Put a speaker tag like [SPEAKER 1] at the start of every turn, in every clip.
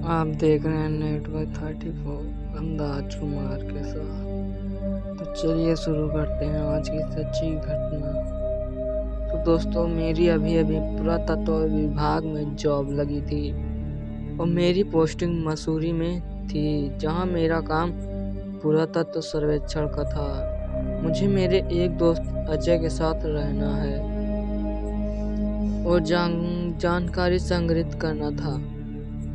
[SPEAKER 1] आप देख रहे हैं नेटवर्क 34 अंदाज कुमार के साथ। तो चलिए शुरू करते हैं आज की सच्ची घटना। तो दोस्तों, मेरी अभी अभी पुरातत्व विभाग में जॉब लगी थी और मेरी पोस्टिंग मसूरी में थी, जहां मेरा काम पुरातत्व सर्वेक्षण का था। मुझे मेरे एक दोस्त अजय के साथ रहना है और जानकारी संग्रहित करना था।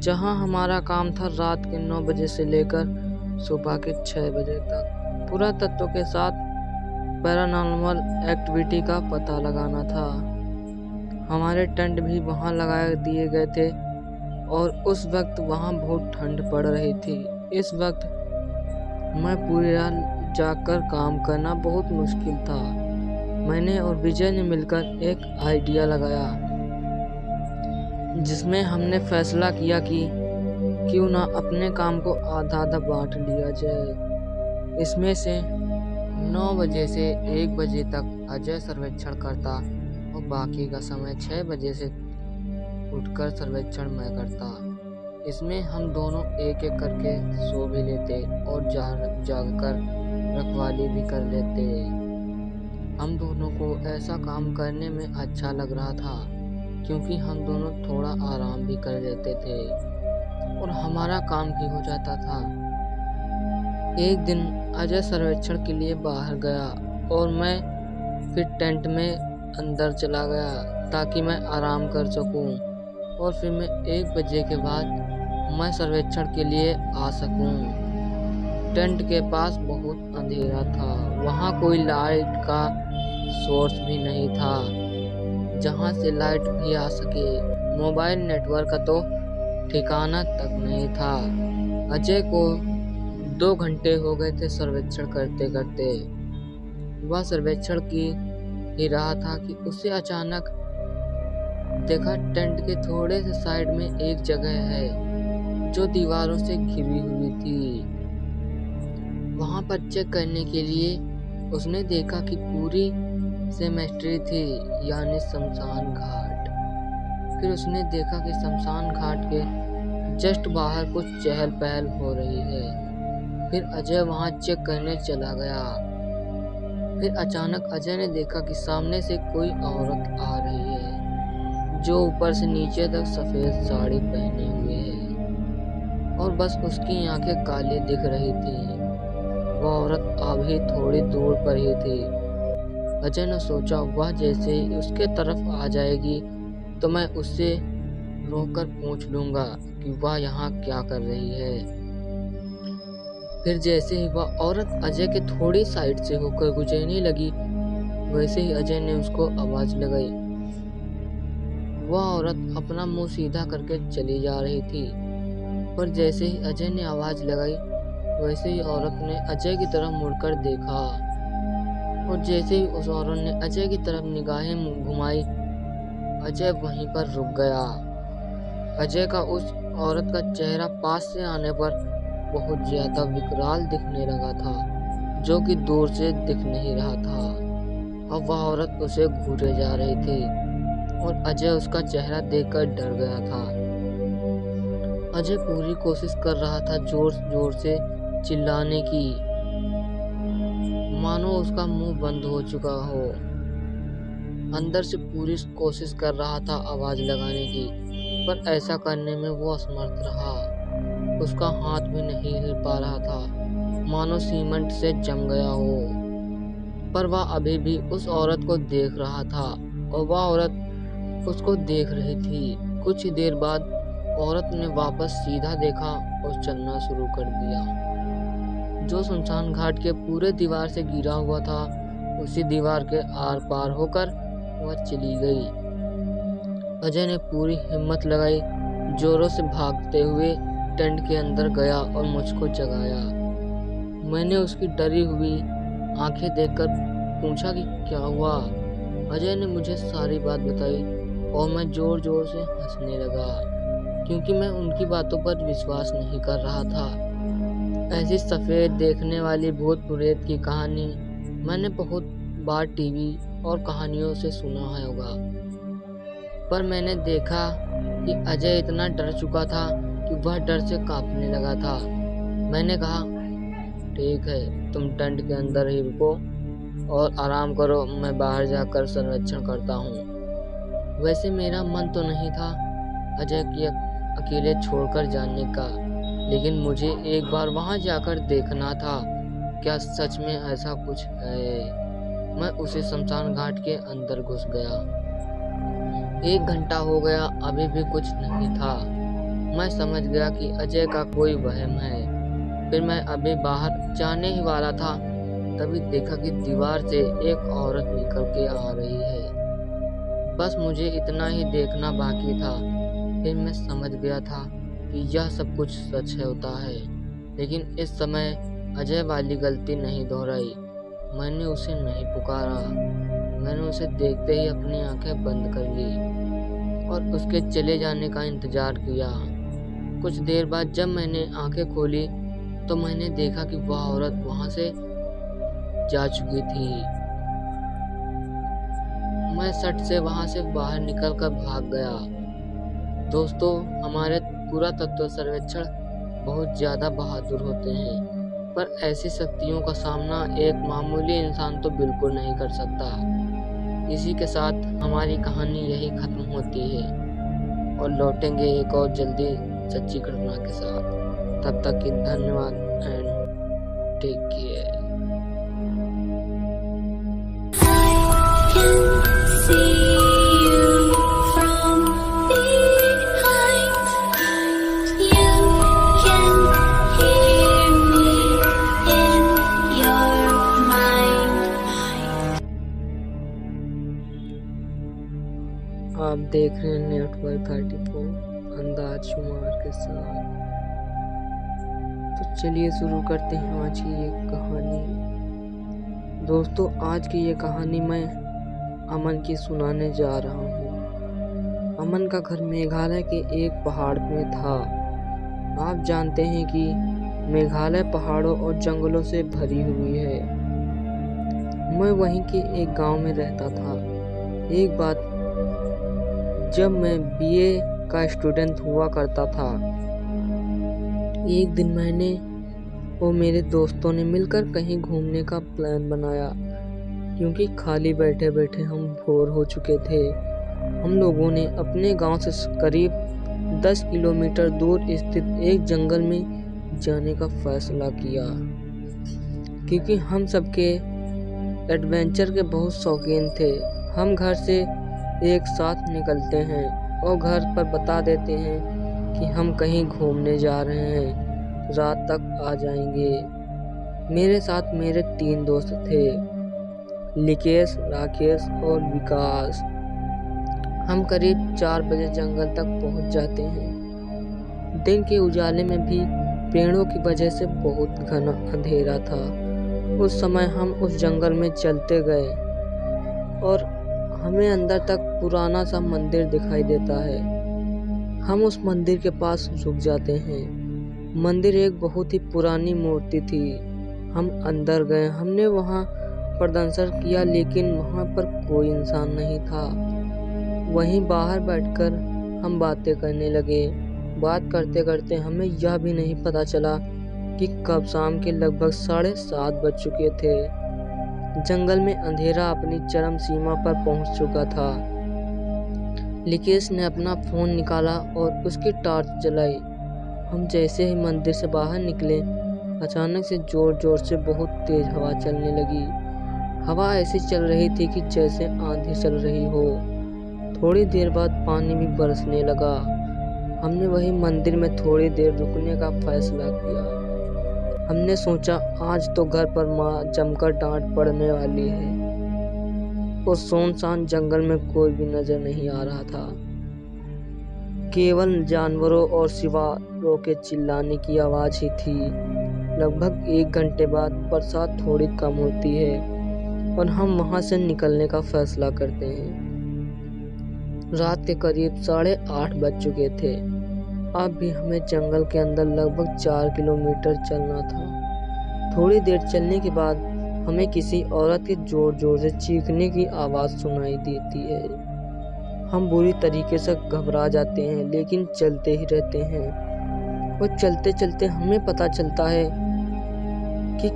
[SPEAKER 1] जहां हमारा काम था रात के 9 बजे से लेकर सुबह के 6 बजे तक पुरातत्व के साथ पैरानॉर्मल एक्टिविटी का पता लगाना था। हमारे टेंट भी वहां लगा दिए गए थे और उस वक्त वहां बहुत ठंड पड़ रही थी। इस वक्त मैं पूरी रात जागकर काम करना बहुत मुश्किल था। मैंने और विजय ने मिलकर एक आइडिया लगाया, जिसमें हमने फैसला किया कि क्यों ना अपने काम को आधा आधा बांट लिया जाए। इसमें से 9 बजे से 1 बजे तक अजय सर्वेक्षण करता और बाकी का समय 6 बजे से उठकर सर्वेक्षण मैं करता। इसमें हम दोनों एक एक करके सो भी लेते और जागकर रखवाली भी कर लेते। हम दोनों को ऐसा काम करने में अच्छा लग रहा था, क्योंकि हम दोनों थोड़ा आराम भी कर लेते थे और हमारा काम भी हो जाता था। एक दिन अजय सर्वेक्षण के लिए बाहर गया और मैं फिर टेंट में अंदर चला गया ताकि मैं आराम कर सकूं और फिर मैं 1 बजे के बाद मैं सर्वेक्षण के लिए आ सकूं। टेंट के पास बहुत अंधेरा था, वहां कोई लाइट का सोर्स भी नहीं था जहां से लाइट भी आ सके। मोबाइल नेटवर्क का तो ठिकाना तक नहीं था। अजय को 2 घंटे हो गए थे सर्वेक्षण करते करते। वह सर्वेक्षण की ही रहा था कि उसे अचानक देखा टेंट के थोड़े से साइड में एक जगह है जो दीवारों से घिरी हुई थी। वहां पर चेक करने के लिए उसने देखा कि पूरी सेमेस्ट्री थी, यानी शमशान घाट। फिर उसने देखा कि शमशान घाट के जस्ट बाहर कुछ चहल पहल हो रही है। फिर अजय वहां चेक करने चला गया। फिर अचानक अजय ने देखा कि सामने से कोई औरत आ रही है जो ऊपर से नीचे तक सफेद साड़ी पहने हुए है और बस उसकी आंखें काली दिख रही थी। वह औरत अभी थोड़ी दूर पर ही थी। अजय ने सोचा वह जैसे ही उसके तरफ आ जाएगी तो मैं उससे रोककर पूछ लूंगा कि वह यहाँ क्या कर रही है। फिर जैसे ही वह औरत अजय के थोड़ी साइड से होकर गुजरने लगी, वैसे ही अजय ने उसको आवाज लगाई। वह औरत अपना मुंह सीधा करके चली जा रही थी, पर जैसे ही अजय ने आवाज लगाई, वैसे ही औरत ने अजय की तरफ मुड़कर देखा और जैसे ही उस औरत ने अजय की तरफ निगाहें घुमाई, अजय वहीं पर रुक गया। अजय का उस औरत का चेहरा पास से आने पर बहुत ज्यादा विकराल दिखने लगा था, जो कि दूर से दिख नहीं रहा था। अब वह औरत उसे घूरे जा रही थी और अजय उसका चेहरा देखकर डर गया था। अजय पूरी कोशिश कर रहा था जोर जोर से चिल्लाने की, मानो उसका मुंह बंद हो चुका हो। अंदर से पूरी कोशिश कर रहा था आवाज लगाने की, पर ऐसा करने में वो असमर्थ रहा। उसका हाथ भी नहीं हिल पा रहा था, मानो सीमेंट से जम गया हो। पर वह अभी भी उस औरत को देख रहा था और वह औरत उसको देख रही थी। कुछ ही देर बाद औरत ने वापस सीधा देखा और चलना शुरू कर दिया। जो शमशान घाट के पूरे दीवार से घिरा हुआ था, उसी दीवार के आर पार होकर वह चली गई। अजय ने पूरी हिम्मत लगाई, जोरों से भागते हुए टेंट के अंदर गया और मुझको जगाया। मैंने उसकी डरी हुई आंखें देखकर पूछा कि क्या हुआ। अजय ने मुझे सारी बात बताई और मैं जोर जोर से हंसने लगा, क्योंकि मैं उनकी बातों पर विश्वास नहीं कर रहा था। ऐसी सफेद देखने वाली भूत प्रेत की कहानी मैंने बहुत बार टीवी और कहानियों से सुना है होगा, पर मैंने देखा कि अजय इतना डर चुका था कि वह डर से कांपने लगा था। मैंने कहा, ठीक है, तुम टेंट के अंदर ही रुको और आराम करो, मैं बाहर जाकर सर्वेक्षण करता हूँ। वैसे मेरा मन तो नहीं था अजय की अकेले छोड़कर जाने का, लेकिन मुझे एक बार वहां जाकर देखना था, क्या सच में ऐसा कुछ है। मैं उसी शमशान घाट के अंदर घुस गया। 1 घंटा हो गया, अभी भी कुछ नहीं था। मैं समझ गया कि अजय का कोई वहम है। फिर मैं अभी बाहर जाने ही वाला था, तभी देखा कि दीवार से एक औरत निकल के आ रही है। बस मुझे इतना ही देखना बाकी था। फिर मैं समझ गया था कि यह सब कुछ सच होता है, लेकिन इस समय अजय वाली गलती नहीं दोहराई। मैंने उसे नहीं पुकारा। मैंने उसे देखते ही अपनी आंखें बंद कर ली और उसके चले जाने का इंतजार किया। कुछ देर बाद जब मैंने आंखें खोली तो मैंने देखा कि वह औरत वहां से जा चुकी थी। मैं सट से वहां से बाहर निकलकर भाग गया। दोस्तों, हमारे पुरातत्व सर्वेक्षण बहुत ज़्यादा बहादुर होते हैं, पर ऐसी शक्तियों का सामना एक मामूली इंसान तो बिल्कुल नहीं कर सकता। इसी के साथ हमारी कहानी यही खत्म होती है और लौटेंगे एक और जल्दी सच्ची घटना के साथ। तब तक के धन्यवाद एंड टेक केयर। आप देख रहे हैं नेटवर्क 34 अंदाज शुमार के साथ। तो चलिए शुरू करते हैं आज की ये कहानी। दोस्तों, आज की ये कहानी मैं अमन की सुनाने जा रहा हूँ। अमन का घर मेघालय के एक पहाड़ में था। आप जानते हैं कि मेघालय पहाड़ों और जंगलों से भरी हुई है। मैं वहीं के एक गांव में रहता था। एक बात, जब मैं बीए का स्टूडेंट हुआ करता था, एक दिन मैंने और मेरे दोस्तों ने मिलकर कहीं घूमने का प्लान बनाया, क्योंकि खाली बैठे बैठे हम बोर हो चुके थे। हम लोगों ने अपने गांव से करीब 10 किलोमीटर दूर स्थित एक जंगल में जाने का फैसला किया, क्योंकि हम सबके एडवेंचर के बहुत शौकीन थे। हम घर से एक साथ निकलते हैं और घर पर बता देते हैं कि हम कहीं घूमने जा रहे हैं, रात तक आ जाएंगे। मेरे साथ मेरे 3 दोस्त थे, लिकेश, राकेश और विकास। हम करीब 4 बजे जंगल तक पहुंच जाते हैं। दिन के उजाले में भी पेड़ों की वजह से बहुत घना अंधेरा था। उस समय हम उस जंगल में चलते गए और हमें अंदर तक पुराना सा मंदिर दिखाई देता है। हम उस मंदिर के पास रुक जाते हैं। मंदिर एक बहुत ही पुरानी मूर्ति थी। हम अंदर गए, हमने वहां प्रदर्शन किया, लेकिन वहां पर कोई इंसान नहीं था। वहीं बाहर बैठकर हम बातें करने लगे। बात करते करते हमें यह भी नहीं पता चला कि कब शाम के लगभग 7:30 बज चुके थे। जंगल में अंधेरा अपनी चरम सीमा पर पहुंच चुका था। लिकेश ने अपना फोन निकाला और उसकी टॉर्च जलाई। हम जैसे ही मंदिर से बाहर निकले, अचानक से जोर जोर से बहुत तेज हवा चलने लगी। हवा ऐसी चल रही थी कि जैसे आंधी चल रही हो। थोड़ी देर बाद पानी भी बरसने लगा। हमने वही मंदिर में थोड़ी देर रुकने का फैसला किया। हमने सोचा आज तो घर पर माँ जमकर डांट पड़ने वाली है। उस सुनसान जंगल में कोई भी नजर नहीं आ रहा था, केवल जानवरों और सिवारों के चिल्लाने की आवाज ही थी। लगभग 1 घंटे बाद बरसात थोड़ी कम होती है और हम वहां से निकलने का फैसला करते हैं। रात के करीब 8:30 बज चुके थे। अब भी हमें जंगल के अंदर लगभग 4 किलोमीटर चलना था। थोड़ी देर चलने के बाद हमें किसी औरत के जोर जोर से चीखने की आवाज़ सुनाई देती है। हम बुरी तरीके से घबरा जाते हैं, लेकिन चलते ही रहते हैं। और चलते चलते हमें पता चलता है कि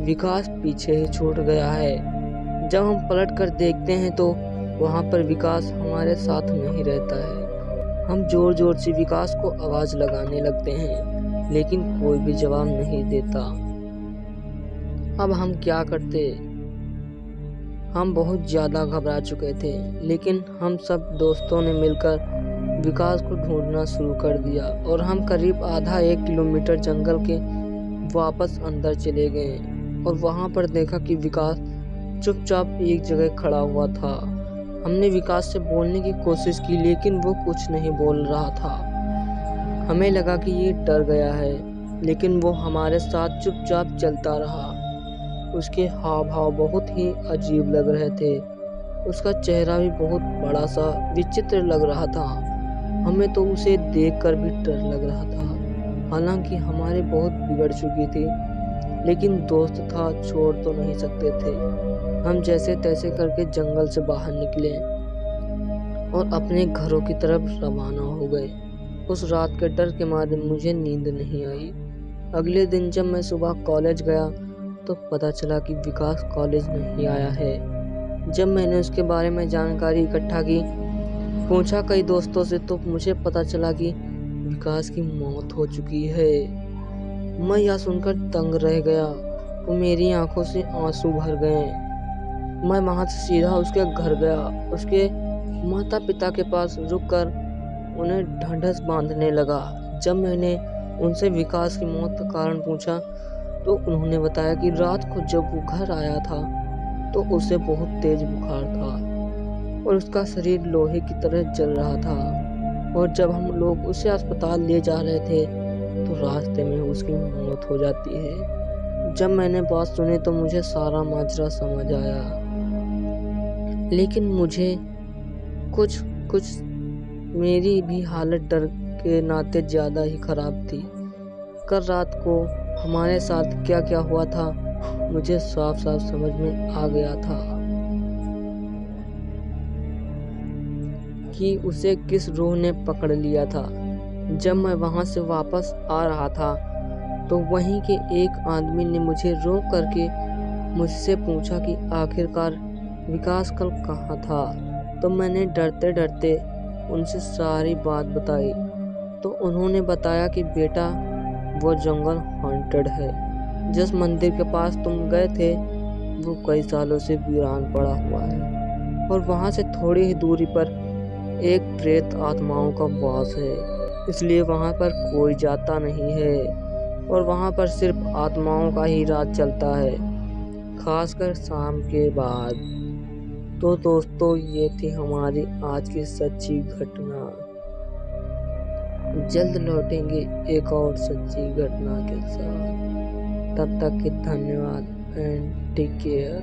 [SPEAKER 1] विकास पीछे ही छूट गया है। जब हम पलट कर देखते हैं तो वहाँ पर विकास हमारे साथ नहीं रहता है। हम जोर जोर से विकास को आवाज लगाने लगते हैं, लेकिन कोई भी जवाब नहीं देता। अब हम क्या करते? हम बहुत ज्यादा घबरा चुके थे, लेकिन हम सब दोस्तों ने मिलकर विकास को ढूंढना शुरू कर दिया और हम करीब आधा 1 किलोमीटर जंगल के वापस अंदर चले गए और वहां पर देखा कि विकास चुपचाप एक जगह खड़ा हुआ था। हमने विकास से बोलने की कोशिश की, लेकिन वो कुछ नहीं बोल रहा था। हमें लगा कि ये डर गया है, लेकिन वो हमारे साथ चुपचाप चलता रहा। उसके हाव भाव बहुत ही अजीब लग रहे थे। उसका चेहरा भी बहुत बड़ा सा विचित्र लग रहा था। हमें तो उसे देखकर भी डर लग रहा था। हालांकि हमारे बहुत बिगड़ चुकी थी, लेकिन दोस्त था, छोड़ तो नहीं सकते थे। हम जैसे तैसे करके जंगल से बाहर निकले और अपने घरों की तरफ रवाना हो गए। उस रात के डर के मारे मुझे नींद नहीं आई। अगले दिन जब मैं सुबह कॉलेज गया तो पता चला कि विकास कॉलेज नहीं आया है। जब मैंने उसके बारे में जानकारी इकट्ठा की, पूछा कई दोस्तों से, तो मुझे पता चला कि विकास की मौत हो चुकी है। मैं यह सुनकर दंग रह गया और मेरी आंखों से आंसू भर गए। मैं वहां से सीधा उसके घर गया। उसके माता पिता के पास रुककर उन्हें ढांढस बांधने लगा। जब मैंने उनसे विकास की मौत का कारण पूछा तो उन्होंने बताया कि रात को जब वो घर आया था तो उसे बहुत तेज बुखार था और उसका शरीर लोहे की तरह जल रहा था। और जब हम लोग उसे अस्पताल ले जा रहे थे तो रास्ते में उसकी मौत हो जाती है। जब मैंने बात सुनी तो मुझे सारा माजरा समझ आया, लेकिन मुझे कुछ मेरी भी हालत डर के नाते ज्यादा ही खराब थी। कल रात को हमारे साथ क्या क्या हुआ था मुझे साफ साफ समझ में आ गया था कि उसे किस रूह ने पकड़ लिया था। जब मैं वहां से वापस आ रहा था तो वहीं के एक आदमी ने मुझे रोक करके मुझसे पूछा कि आखिरकार विकास कल कहाँ था। तो मैंने डरते डरते उनसे सारी बात बताई तो उन्होंने बताया कि बेटा, वो जंगल हॉन्टेड है। जिस मंदिर के पास तुम गए थे वो कई सालों से वीरान पड़ा हुआ है और वहां से थोड़ी ही दूरी पर एक प्रेत आत्माओं का वास है। इसलिए वहां पर कोई जाता नहीं है और वहां पर सिर्फ आत्माओं का ही राज चलता है, खासकर शाम के बाद। तो दोस्तों, ये थी हमारी आज की सच्ची घटना। जल्द लौटेंगे एक और सच्ची घटना के साथ। तब तक के धन्यवाद एंड टेक केयर।